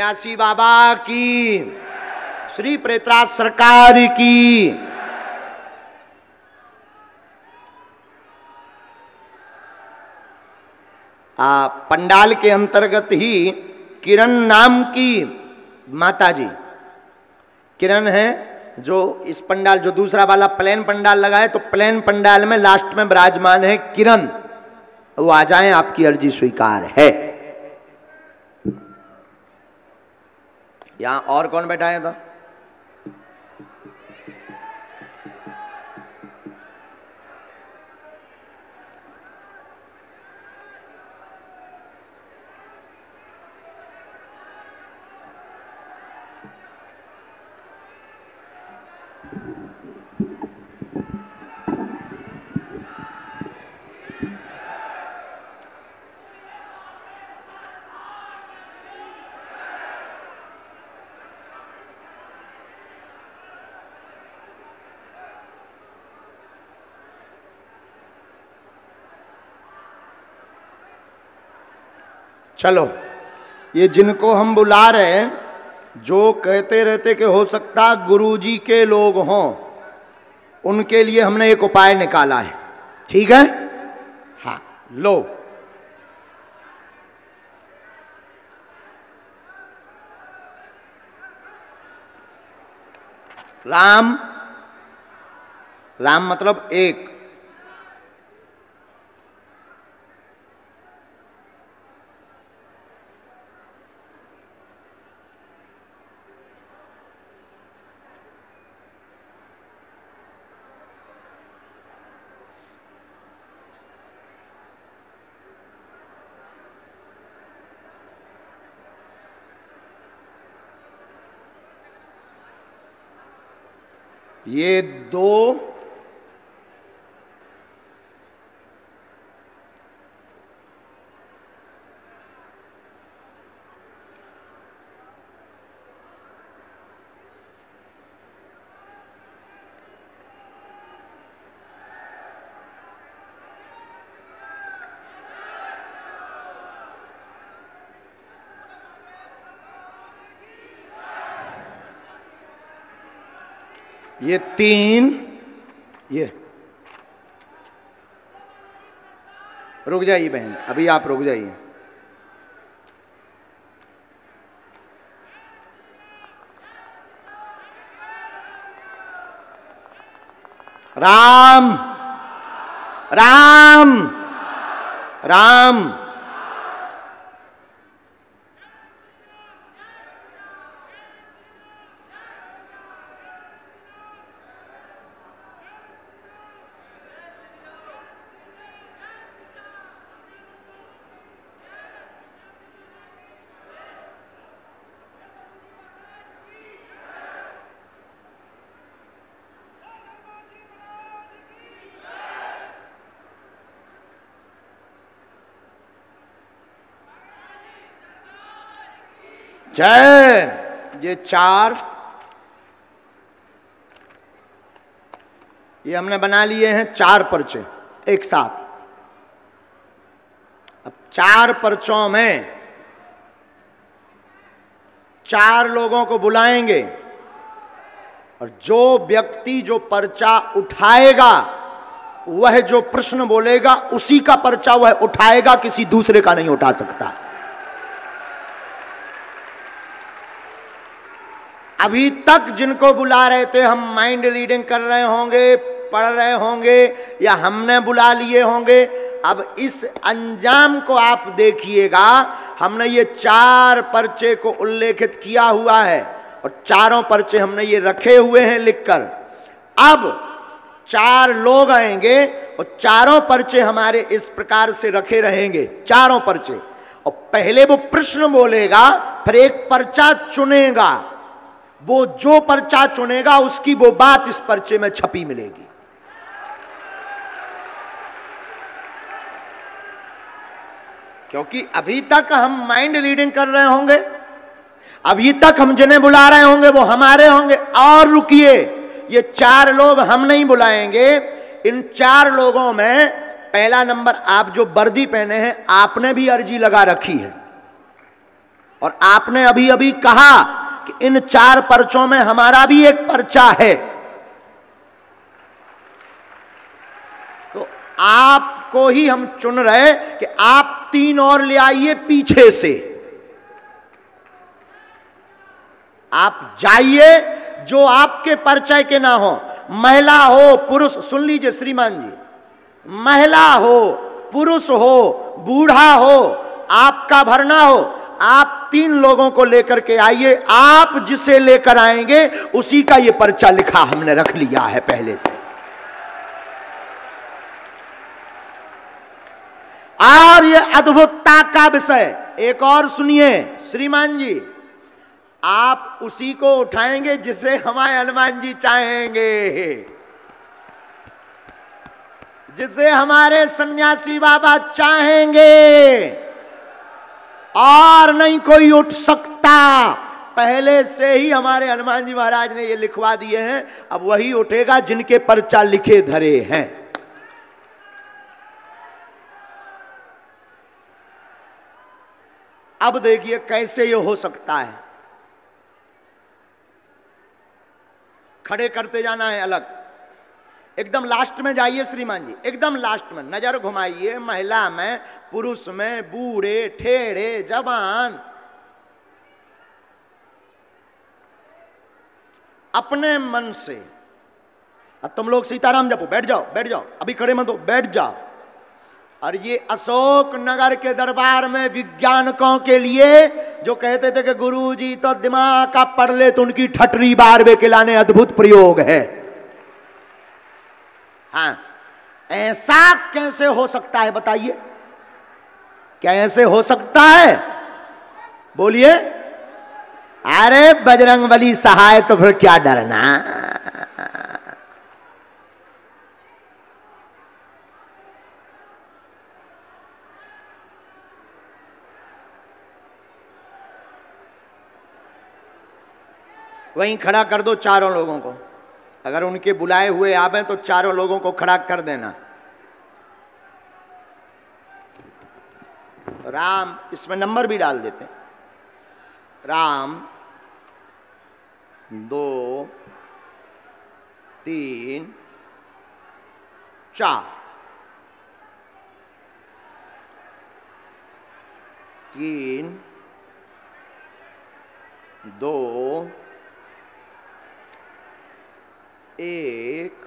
सन्यासी बाबा की, श्री प्रेतराज सरकार की। पंडाल के अंतर्गत ही किरण नाम की माता जी, किरण है जो इस पंडाल, जो दूसरा वाला प्लेन पंडाल लगा है, तो प्लेन पंडाल में लास्ट में विराजमान है किरण। वो आ जाएं, आपकी अर्जी स्वीकार है। यहां और कौन बैठा है था? चलो, ये जिनको हम बुला रहे हैं, जो कहते रहते कि हो सकता गुरुजी के लोग हों, उनके लिए हमने एक उपाय निकाला है। ठीक है? हाँ, लो। राम, राम मतलब एक। ये दो, ये तीन, ये रुक जाइए बहन, अभी आप रुक जाइए। राम, राम, राम। जय। ये चार, ये हमने बना लिए हैं चार पर्चे एक साथ। अब चार पर्चों में चार लोगों को बुलाएंगे, और जो व्यक्ति जो पर्चा उठाएगा, वह जो प्रश्न बोलेगा उसी का पर्चा वह उठाएगा, किसी दूसरे का नहीं उठा सकता। अभी तक जिनको बुला रहे थे, हम माइंड रीडिंग कर रहे होंगे, पढ़ रहे होंगे, या हमने बुला लिए होंगे। अब इस अंजाम को आप देखिएगा। हमने ये चार पर्चे को उल्लेखित किया हुआ है, और चारों पर्चे हमने ये रखे हुए हैं लिखकर। अब चार लोग आएंगे और चारों पर्चे हमारे इस प्रकार से रखे रहेंगे, चारों पर्चे। और पहले वो प्रश्न बोलेगा, फिर एक पर्चा चुनेगा। वो जो पर्चा चुनेगा उसकी वो बात इस पर्चे में छपी मिलेगी। क्योंकि अभी तक हम माइंड रीडिंग कर रहे होंगे, अभी तक हम जिन्हें बुला रहे होंगे वो हमारे होंगे। और रुकिए, ये चार लोग हम नहीं बुलाएंगे। इन चार लोगों में पहला नंबर, आप जो वर्दी पहने हैं, आपने भी अर्जी लगा रखी है। और आपने अभी अभी कहा कि इन 4 पर्चों में हमारा भी एक पर्चा है, तो आपको ही हम चुन रहे कि आप 3 और ले आइए पीछे से। आप जाइए, जो आपके परिचय के ना हो, महिला हो पुरुष, सुन लीजिए श्रीमान जी, महिला हो पुरुष हो बूढ़ा हो, आपका भरना हो, आप 3 लोगों को लेकर के आइए। आप जिसे लेकर आएंगे उसी का ये पर्चा लिखा हमने रख लिया है पहले से। और ये अद्भुतता का विषय एक और सुनिए श्रीमान जी, आप उसी को उठाएंगे जिसे हमारे हनुमान जी चाहेंगे, जिसे हमारे सन्यासी बाबा चाहेंगे, और नहीं कोई उठ सकता। पहले से ही हमारे हनुमान जी महाराज ने ये लिखवा दिए हैं, अब वही उठेगा जिनके पर्चा लिखे धरे हैं। अब देखिए कैसे ये हो सकता है। खड़े करते जाना है अलग, एकदम लास्ट में जाइए श्रीमान जी, एकदम लास्ट में नजर घुमाइए, महिला में पुरुष में, बूढ़े ठेढ़े जवान, अपने मन से। अब तुम लोग सीताराम जपो, बैठ जाओ बैठ जाओ, अभी खड़े मत हो, बैठ जाओ। और ये अशोक नगर के दरबार में विज्ञानकों के लिए जो कहते थे कि गुरुजी तो दिमाग का पढ़ ले तो उनकी ठटरी बार वे खिलाने अद्भुत प्रयोग है। हाँ, ऐसा कैसे हो सकता है बताइए, क्या ऐसे हो सकता है? बोलिए। अरे बजरंगबली सहाय, तो फिर क्या डरना। वहीं खड़ा कर दो चारों लोगों को, अगर उनके बुलाए हुए आवे तो चारों लोगों को खड़ा कर देना। राम, इसमें नंबर भी डाल देते हैं, राम 2 3 4 3 2 1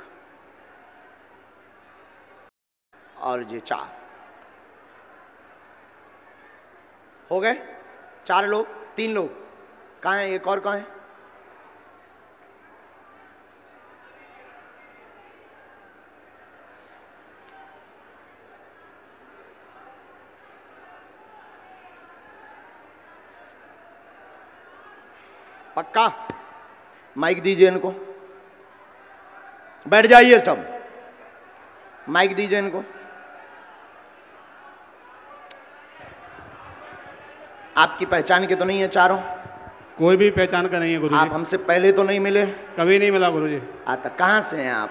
और ये 4 हो गए। 4 लोग, 3 लोग कहाँ हैं? एक और कहाँ है? पक्का माइक दीजिए इनको, बैठ जाइए सब, माइक दीजिए इनको। आपकी पहचान के तो नहीं है चारों? कोई भी पहचान का नहीं है गुरुजी। आप हमसे पहले तो नहीं मिले? कभी नहीं मिला गुरुजी। तो कहाँ से हैं आप?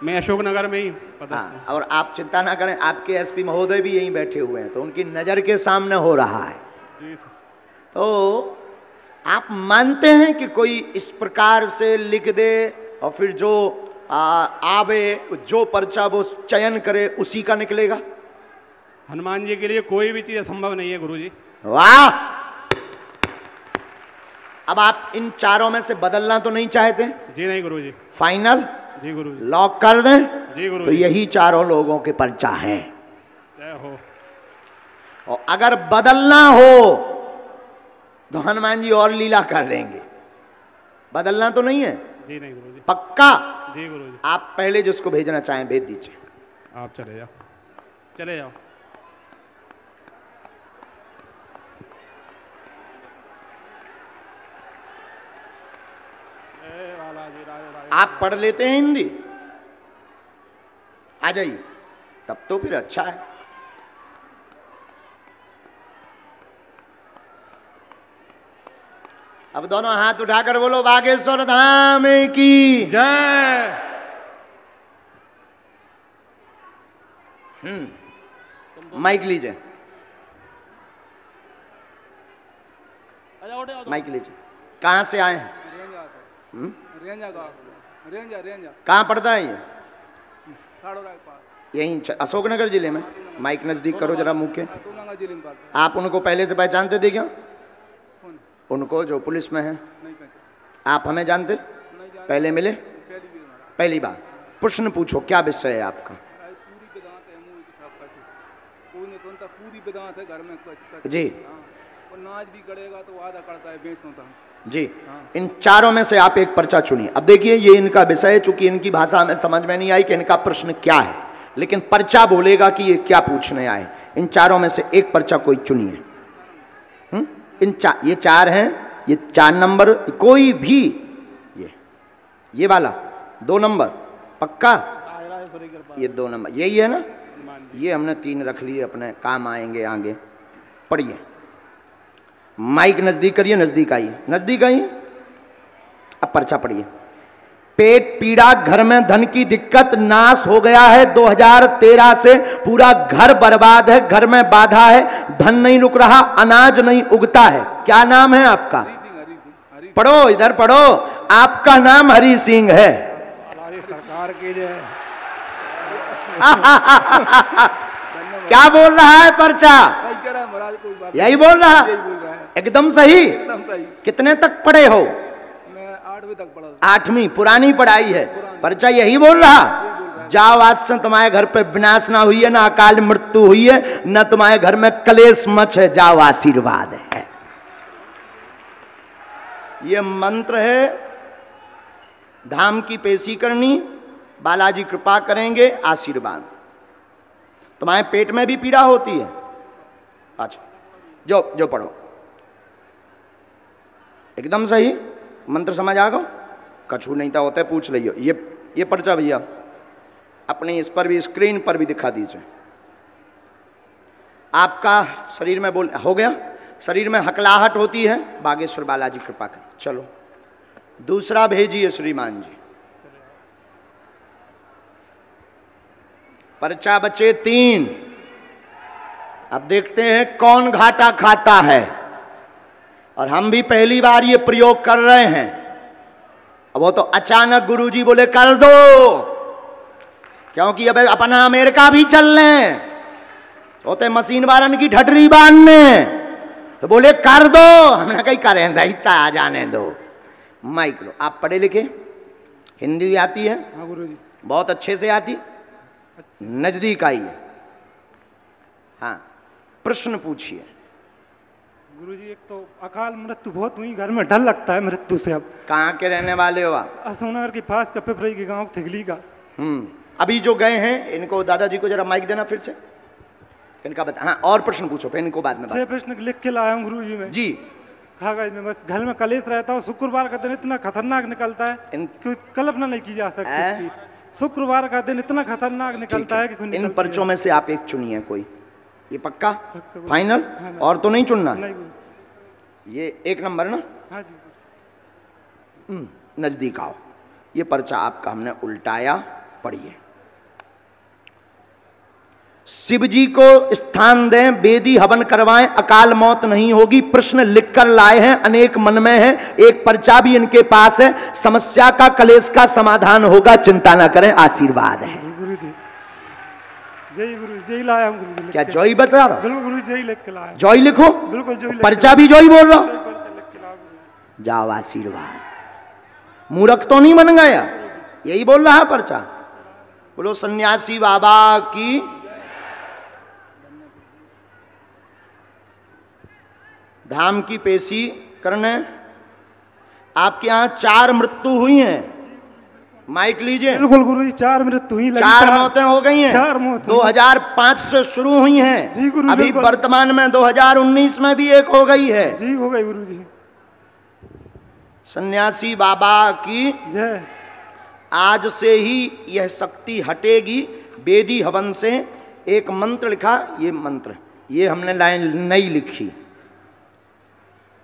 मैं अशोक नगर में ही पता। हाँ, और आप चिंता ना करें, आपके एसपी महोदय भी यहीं बैठे हुए हैं, तो उनकी नज़र के सामने हो रहा है। जी सर। तो आप मानते हैं कि कोई इस प्रकार से लिख दे और फिर जो आवे, जो पर्चा वो चयन करे उसी का निकलेगा? हनुमान जी के लिए कोई भी चीज असंभव नहीं है गुरुजी। वाह! अब आप इन चारों में से बदलना तो नहीं चाहते? जी नहीं गुरुजी। फाइनल? जी गुरुजी। लॉक कर दें? जी गुरुजी। तो यही चारों लोगों के पर्चा हैं। जय हो। और अगर बदलना हो तो हनुमान जी और लीला कर देंगे। बदलना तो नहीं है? जी नहीं गुरुजी। पक्का? जी गुरुजी। आप पहले जिसको भेजना चाहें भेज दीजिए। आप चले जाओ, चले जाओ। आप पढ़ लेते हैं हिंदी? आ जाइए, तब तो फिर अच्छा है। अब दोनों हाथ उठाकर बोलो बागेश्वर धाम की जय। माइक लीजिए। माइक लीजिए। कहाँ से आए हैं? कहाँ पड़ता है ये? यहीं अशोकनगर जिले में। माइक नजदीक करो जरा मुंह के। आप उनको पहले से पहचानते थे क्या? उनको जो पुलिस में है? आप हमें जानते? पहले मिले? पहली बार। प्रश्न पूछो, क्या विषय है आपका? घर में जी नाच भी करेगा तो आधा करता है बेचता जी। इन चारों में से आप एक पर्चा चुनिए। अब देखिए ये इनका विषय है, चूंकि इनकी भाषा हमें समझ में नहीं आई कि इनका प्रश्न क्या है, लेकिन पर्चा बोलेगा कि ये क्या पूछने आए। इन चारों में से एक पर्चा कोई चुनिए। ये चार हैं, ये 4 नंबर, कोई भी ये वाला 2 नंबर पक्का, ये 2 नंबर यही है ना। ये हमने 3 रख लिए, अपने काम आएंगे आगे। पढ़िए, माइक नजदीक करिए, नजदीक आइए, नजदीक आइए। अब पर्चा पढ़िए। पेट पीड़ा, घर में धन की दिक्कत, नाश हो गया है 2013 से, पूरा घर बर्बाद है, घर में बाधा है, धन नहीं रुक रहा, अनाज नहीं उगता है। क्या नाम है आपका? पढ़ो, इधर पढ़ो। आपका नाम हरि सिंह है। सरकार की जय। क्या बोल रहा है पर्चा? यही बोल रहा है, एकदम सही। कितने तक पढ़े हो? मैं 8वीं तक पढ़ा। 8वीं, पुरानी पढ़ाई है। पर्चा यही बोल रहा। जाओ, आज से तुम्हारे घर पे विनाश ना हुई है, ना अकाल मृत्यु हुई है, न तुम्हारे घर में कलेश मच है, जाओ आशीर्वाद है। ये मंत्र है। धाम की पेशी करनी, बालाजी कृपा करेंगे, आशीर्वाद। तुम्हारे पेट में भी पीड़ा होती है? अच्छा, जो पढ़ो, एकदम सही। मंत्र समझ आ गो? कछु नहीं था होता है, पूछ लियो। ये पर्चा भैया अपने इस पर भी, स्क्रीन पर भी दिखा दीजिए। आपका शरीर में बोल हो गया, शरीर में हकलाहट होती है, बागेश्वर बालाजी कृपा करें। चलो दूसरा भेजिए श्रीमान जी। पर्चा बचे 3। अब देखते हैं कौन घाटा खाता है। और हम भी पहली बार ये प्रयोग कर रहे हैं। अब वो तो अचानक गुरुजी बोले कर दो, क्योंकि अब अपना अमेरिका भी चल रहे होते, मशीन वारन की ढटरी बांधने, तो बोले कर दो। हमने कहीं करें दहिता आ जाने दो। माइक लो। आप पढ़े लिखे, हिंदी आती है? हाँ गुरुजी, बहुत अच्छे से आती। नजदीक आइए। हाँ, प्रश्न पूछिए। गुरुजी एक तो अकाल मृत्यु बहुत हुई, घर में डर लगता है मृत्यु से। अब कहाँ के रहने वाले हो आप? सोनार के पास का पिपरई के गांव थिगली का। अभी जो गए हैं, इनको दादाजी को जरा माइक देना फिर से, इनका बता। हाँ, और प्रश्न पूछो, फिर इनको बाद में 6 प्रश्न लिख के लाया हूँ गुरुजी में जी। कागज में, बस घर में कलेश रहता है। शुक्रवार का दिन इतना खतरनाक निकलता है कि कल्पना नहीं की जा सकती। शुक्रवार का दिन इतना खतरनाक निकलता है कि इन पर्चों में से आप एक चुनिए कोई। ये पक्का फाइनल? और तो नहीं चुनना? ये 1 नंबर ना? हाँ जी। नजदीक आओ। ये पर्चा आपका हमने उल्टाया, पढ़िए। शिव जी को स्थान दें, वेदी हवन करवाएं, अकाल मौत नहीं होगी। प्रश्न लिखकर लाए हैं, अनेक मन में है। एक पर्चा भी इनके पास है। समस्या का, कलेश का समाधान होगा, चिंता ना करें, आशीर्वाद है। गुरुजी जय, गुरु जय लाया हूं गुरुजी। क्या जॉय बता रहा? बिल्कुल गुरु जय लिख के लाया। जॉय लिखो, बिल्कुल जय। पर्चा भी जॉय बोल रहा। जाओ आशीर्वाद। मूर्ख तो नहीं बन गया, यही बोल रहा है पर्चा। बोलो सन्यासी बाबा की। धाम की पेशी करने। आपके यहाँ 4 मृत्यु हुई हैं। माइक लीजिए। बिल्कुल गुरुजी, 4 मृत्यु हुई। 4 मौतें हो गई हैं। 4 मौतें 2005 से शुरू हुई हैं। जी गुरु, अभी वर्तमान में 2019 में भी एक हो गई है। जी हो गई गुरुजी। सन्यासी बाबा की जय। आज से ही यह शक्ति हटेगी। वेदी हवन से एक मंत्र लिखा, ये मंत्र, ये हमने लाइन नई लिखी।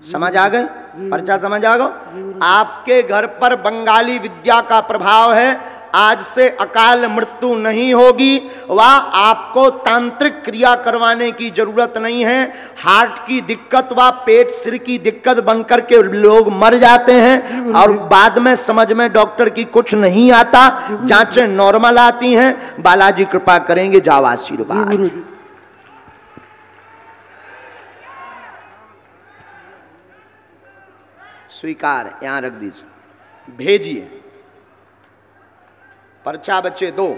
समझ आ गए? पर्चा समझ आ गए? आपके घर पर बंगाली विद्या का प्रभाव है। आज से अकाल मृत्यु नहीं होगी, वह आपको तांत्रिक क्रिया करवाने की जरूरत नहीं है। हार्ट की दिक्कत व पेट सिर की दिक्कत बनकर के लोग मर जाते हैं और बाद में समझ में डॉक्टर की कुछ नहीं आता, जांचें नॉर्मल आती हैं। बालाजी कृपा करेंगे, जाओ आशीर्वाद। स्वीकार यहां रख दीजिए, भेजिए। पर्चा बच्चे 2।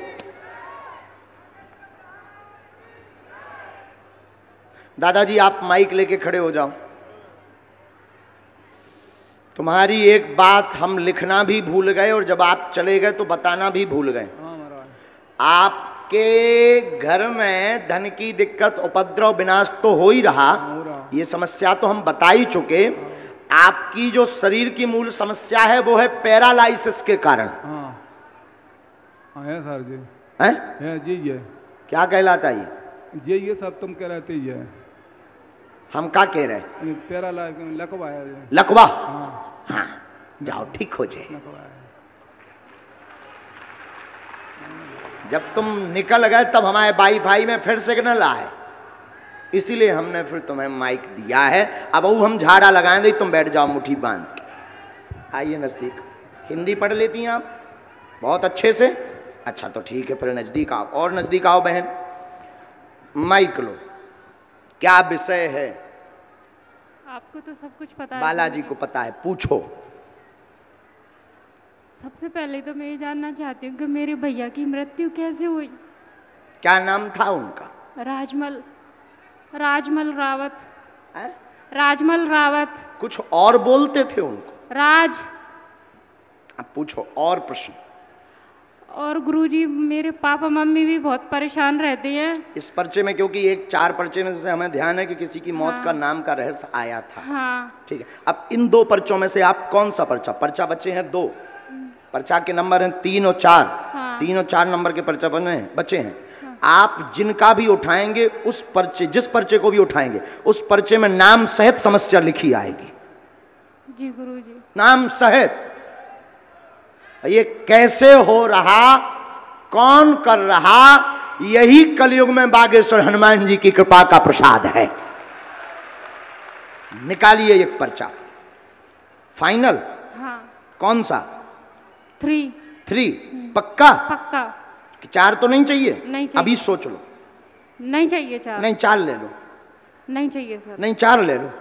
दादाजी आप माइक लेके खड़े हो जाओ। तुम्हारी एक बात हम लिखना भी भूल गए और जब आप चले गए तो बताना भी भूल गए। हाँ महाराज। आपके घर में धन की दिक्कत, उपद्रव, विनाश तो हो ही रहा, ये समस्या तो हम बता ही चुके। आपकी जो शरीर की मूल समस्या है वो है पैरालाइसिस के कारण। हाँ है सर जी। है जी ये क्या कहलाता है ये सब तुम कह रहे ये हम क्या कह रहे हैं? पैरालाइज लकवा है। लकवा? हाँ हाँ जाओ ठीक हो जाए। लकवा है। जब तुम निकल गए तब हमारे वाईफाई में फिर सिग्नल आए, इसीलिए हमने फिर तुम्हें माइक दिया है। अब वो हम झाड़ा लगाएं दे, तुम बैठ जाओ मुट्ठी बांध के। आइए नजदीक। हिंदी पढ़ लेती हैं आप बहुत अच्छे से? अच्छा तो ठीक है, फिर नजदीक आओ और नजदीक आओ बहन। माइक लो। क्या विषय है? आपको तो सब कुछ पता है। बालाजी को पता है, पूछो। सबसे पहले तो मैं ये जानना चाहती हूँ कि मेरे भैया की मृत्यु कैसे हुई? क्या नाम था उनका? राजमल रावत। है? राजमल रावत। कुछ और बोलते थे उनको? राज। अब पूछो और प्रश्न। और गुरुजी मेरे पापा मम्मी भी बहुत परेशान रहते हैं इस पर्चे में, क्योंकि एक 4 पर्चे में से हमें ध्यान है कि किसी की मौत का नाम का रहस्य आया था। हाँ। ठीक है, अब इन 2 पर्चों में से आप कौन सा पर्चा बचे हैं 2, पर्चा के नंबर हैं 3 और 4। हाँ। 3 और 4 नंबर के पर्चा बचे हैं। हाँ। आप जिनका भी उठाएंगे उस पर्चे, जिस पर्चे को भी उठाएंगे उस पर्चे में नाम सहित समस्या लिखी आएगी। जी गुरुजी। नाम सहित। ये कैसे हो रहा, कौन कर रहा, यही कलयुग में बागेश्वर हनुमान जी की कृपा का प्रसाद है। निकालिए एक पर्चा। फाइनल? हाँ। कौन सा? 3 पक्का? पक्का। 4 तो नहीं चाहिए? नहीं चाहिए। अभी सोच लो। नहीं चाहिए 4? नहीं 4 ले लो। नहीं चाहिए सर। नहीं 4 ले लो।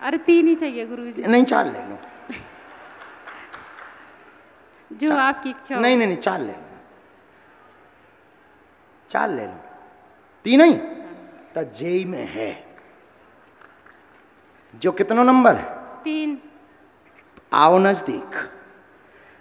अरे 3 ही चाहिए गुरुजी। नहीं 4 ले लो। जो आपकी इच्छा हो। नहीं 4 ले लो। 4 ले लो। 3 नहीं तो जेई में है जो कितना नंबर है? 3। आओ नजदीक।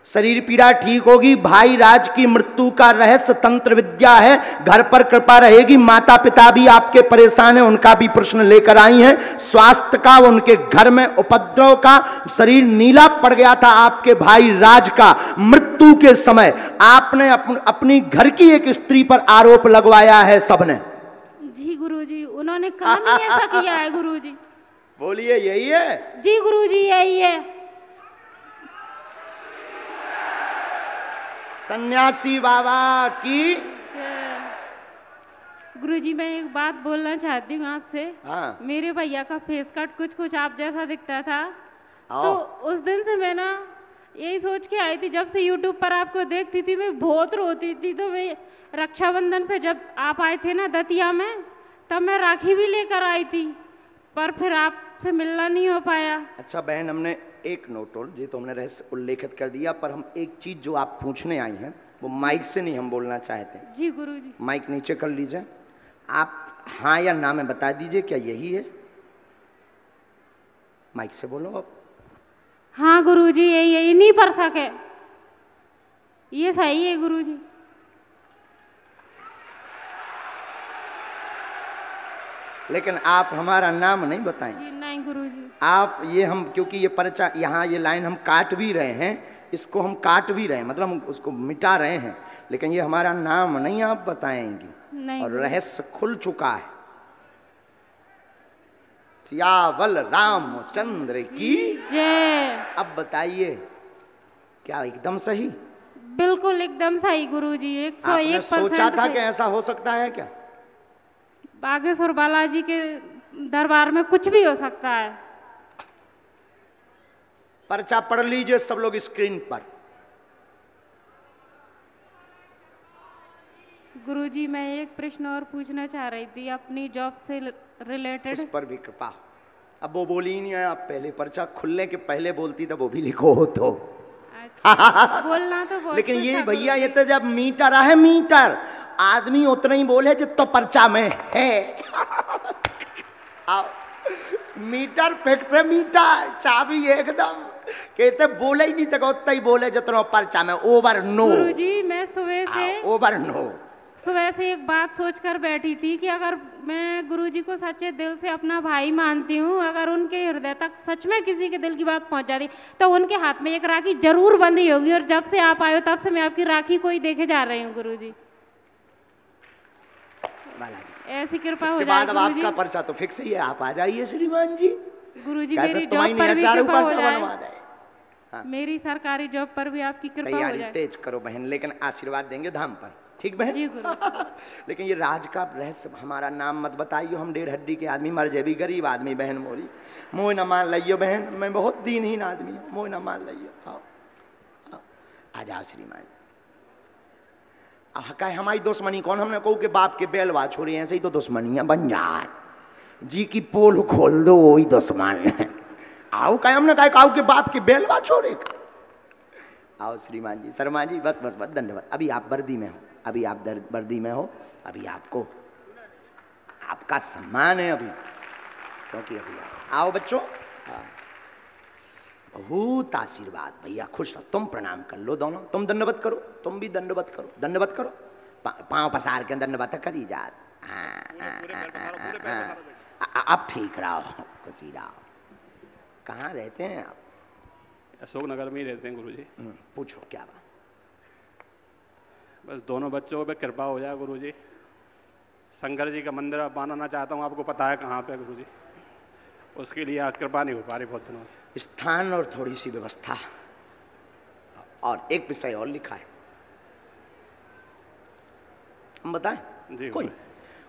शरीर पीड़ा ठीक होगी। भाई राज की मृत्यु का रहस्य तंत्र विद्या है। घर पर कृपा रहेगी। माता पिता भी आपके परेशान हैं, उनका भी प्रश्न लेकर आई हैं। स्वास्थ्य का, उनके घर में उपद्रव का, शरीर नीला पड़ गया था आपके भाई राज का मृत्यु के समय। आपने अपनी घर की एक स्त्री पर आरोप लगवाया है सबने। जी गुरुजी, उन्होंने काम ही ऐसा किया है गुरुजी। बोलिए यही है? जी गुरुजी यही है। सन्यासी बाबा की। गुरुजी मैं एक बात बोलना चाहती हूँ आपसे। हाँ। मेरे भैया का फेस कट कुछ आप जैसा दिखता था, तो उस दिन से मैं ना यही सोच के आई थी, जब से यूट्यूब पर आपको देखती थी मैं बहुत रोती थी। तो मैं रक्षाबंधन पे जब आप आए थे ना दतिया में, तब मैं राखी भी लेकर आई थी, पर फिर आपसे मिलना नहीं हो पाया। अच्छा बहन, हमने एक नोट ये तो हमने रहस्य उल्लेखित कर दिया, पर हम एक चीज जो आप पूछने आई हैं वो माइक से नहीं हम बोलना चाहते। जी गुरुजी। माइक नीचे कर लीजिए। आप हाँ या ना में बता दीजिए, क्या यही है? माइक से बोलो आप। हाँ गुरुजी यही नहीं पढ़ सके, ये सही है गुरुजी। लेकिन आप हमारा नाम नहीं बताएंगे। जी नहीं गुरुजी। आप ये हम, क्योंकि ये पर्चा यहाँ ये लाइन हम काट भी रहे हैं, इसको हम काट भी रहे हैं, मतलब हम उसको मिटा रहे हैं, लेकिन ये हमारा नाम नहीं आप बताएंगी। नहीं। और रहस्य खुल चुका है। सियावल रामचंद्र की जय। अब बताइए क्या एकदम सही? बिल्कुल एकदम सही गुरुजी, 101% आपने सोचा था सही। कि ऐसा हो सकता है क्या? बागेश्वर बालाजी के दरबार में कुछ भी हो सकता है। पर्चा पढ़ लीजिए सब लोग स्क्रीन पर। गुरुजी मैं एक प्रश्न और पूछना चाह रही थी अपनी जॉब से रिलेटेड। उस पर भी कृपा हो। अब वो बोली ही नहीं है, आप पहले पर्चा खुलने के पहले बोलती तो वो भी लिखो हो तो। अच्छा, बोलना तो बहुत लेकिन कुछ ये था भैया गुरुजी। ये तो जब मीटर है मीटर, आदमी उतना ही बोले जितना पर्चा में है। आओ, मीटर फेंकते मीटर चाबी एकदम कहते बोले ही नहीं सको, उतना ही बोले जितना पर्चा में। ओवर नो गुरुजी मैं ओवर नो। सुबह से एक बात सोचकर बैठी थी कि अगर मैं गुरुजी को सच्चे दिल से अपना भाई मानती हूँ, अगर उनके हृदय तक सच में किसी के दिल की बात पहुँच जाती तो उनके हाथ में एक राखी जरूर बंधी होगी। और जब से आप आए हो तब से मैं आपकी राखी को ही देखे जा रही हूँ गुरुजी। बालाजी ऐसी कृपा हो इसके जाए बाद अब गुरुजी। आपका पर्चा तो फिक्स ही है, आप आ जाइए श्रीमान जी। गुरुजी कैसे मेरी तुम्हारी जॉब पर भी चारों कृपा हो पर्चा बनवा जाए, दे। मेरी सरकारी जॉब पर भी आपकी कृपा हो तैयारी जाए। तेज करो बहन, लेकिन आशीर्वाद देंगे धाम पर, ठीक बहन? जी गुरु। लेकिन ये राज का रहस्य हमारा नाम मत बताइयो, हम 1.5 हड्डी के आदमी मर जेबी, गरीब आदमी बहन मोरी। मोह न मान लियो बहन, मैं बहुत दीनहीन आदमी हूँ, मोह न मान लियो। आओ आओ, आ जाओ श्रीमान। कहे हमारी दुश्मनी कौन? हमने कहू के बाप के बेलवा छोड़ी, ऐसे ही तो दुश्मनियां बन जाए। जी की पोल खोल दो वही दुश्मन। आओ कहे हमने कहा काऊ के बाप के बेलवा छोड़े का। आओ श्रीमान जी, शर्मा जी, बस बस बस धन्यवाद। अभी आप वर्दी में हो, अभी आप वर्दी में हो, अभी आपको आपका सम्मान है अभी, क्योंकि अभी आओ बच्चों। बहुत आशीर्वाद भैया, खुश हो। तुम प्रणाम कर लो दोनों, तुम दंडवत करो, तुम भी दंडवत करो, दंडवत करो। पांव पसार के दंडवत करी जात। अब ठीक रहो, कुछ ही रहो। कहाँ रहते हैं आप? अशोक नगर में ही रहते हैं गुरुजी। पूछो क्या बात? बस दोनों बच्चों पे कृपा हो जाए गुरुजी। शंकर जी का मंदिर बनाना चाहता हूँ, आपको पता है कहाँ पे गुरुजी, उसके लिए आज कृपा नहीं हो पा रही बहुत दिनों से। स्थान और थोड़ी सी व्यवस्था और एक विषय और लिखा है, हम बताएं? जी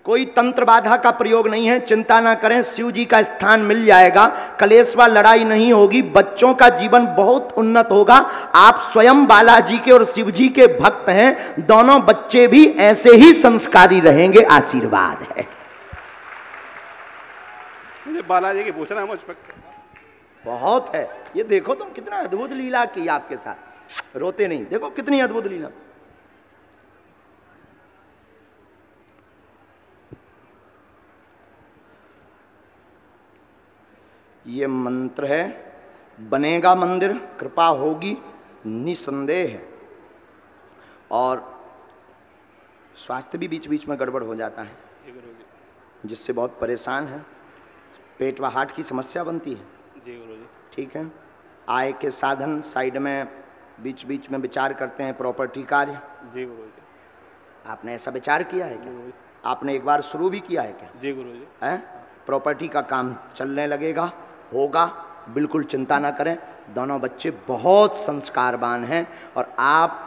कोई तंत्र बाधा का प्रयोग नहीं है, चिंता ना करें, शिव जी का स्थान मिल जाएगा, कलेश व लड़ाई नहीं होगी, बच्चों का जीवन बहुत उन्नत होगा। आप स्वयं बालाजी के और शिव जी के भक्त हैं, दोनों बच्चे भी ऐसे ही संस्कारी रहेंगे, आशीर्वाद है। मुझे बालाजी की पूछना है मुझ पर। बहुत है, ये देखो तुम कितना अद्भुत लीला की आपके साथ, रोते नहीं, देखो कितनी अद्भुत लीला। ये मंत्र है, बनेगा मंदिर, कृपा होगी निसंदेह है। और स्वास्थ्य भी बीच बीच में गड़बड़ हो जाता है, जिससे बहुत परेशान है, पेट व हार्ट की समस्या बनती है। जी गुरुजी। ठीक है, आय के साधन साइड में बीच बीच में विचार करते हैं, प्रॉपर्टी कार्य। जी गुरुजी। आपने ऐसा विचार किया है क्या? आपने एक बार शुरू भी किया है क्या? जी गुरुजी। है, प्रॉपर्टी का काम चलने लगेगा, होगा, बिल्कुल चिंता ना करें। दोनों बच्चे बहुत संस्कारवान हैं और आप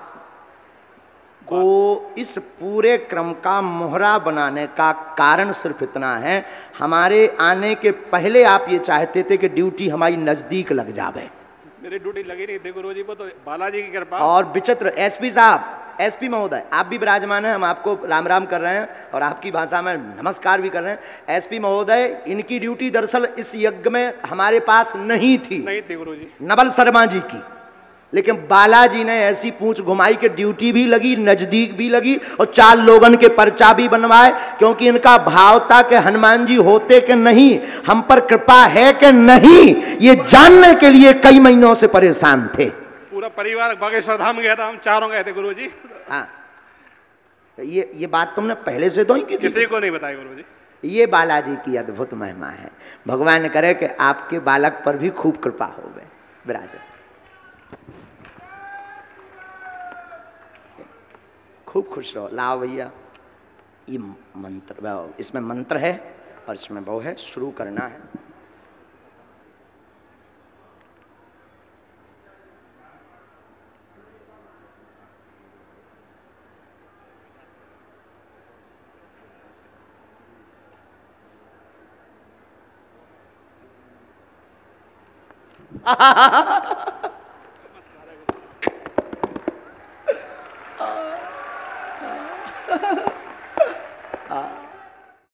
को इस पूरे क्रम का मोहरा बनाने का कारण सिर्फ इतना है, हमारे आने के पहले आप ये चाहते थे कि ड्यूटी हमारी नजदीक लग जावे। मेरी ड्यूटी लगी नहीं थी गुरुजी को, तो बालाजी की कृपा। और विचित्र एसपी साहब, एसपी महोदय, आप भी विराजमान हैं, हम आपको राम राम कर रहे हैं और आपकी भाषा में नमस्कार भी कर रहे हैं। एसपी महोदय, इनकी ड्यूटी दरअसल इस यज्ञ में हमारे पास नहीं थी गुरुजी, नवल शर्मा जी की, लेकिन बालाजी ने ऐसी पूंछ घुमाई कि ड्यूटी भी लगी, नजदीक भी लगी और 4 लोगन के पर्चा भी बनवाए, क्योंकि इनका भाव था कि हनुमान जी होते कि नहीं, हम पर कृपा है कि नहीं, ये जानने के लिए कई महीनों से परेशान थे। पूरा परिवार बागेश्वर धाम गया था, हम चारों गए थे गुरुजी। हाँ, ये बात तुमने पहले से तो ही किसी को नहीं बताई गुरुजी। ये बालाजी की अद्भुत महिमा है। भगवान करे कि आपके बालक पर भी खूब कृपा हो गए। विराज खूब खुश रहो। लाओ भैया, ये मंत्र, इसमें मंत्र है और इसमें वो है, शुरू करना है।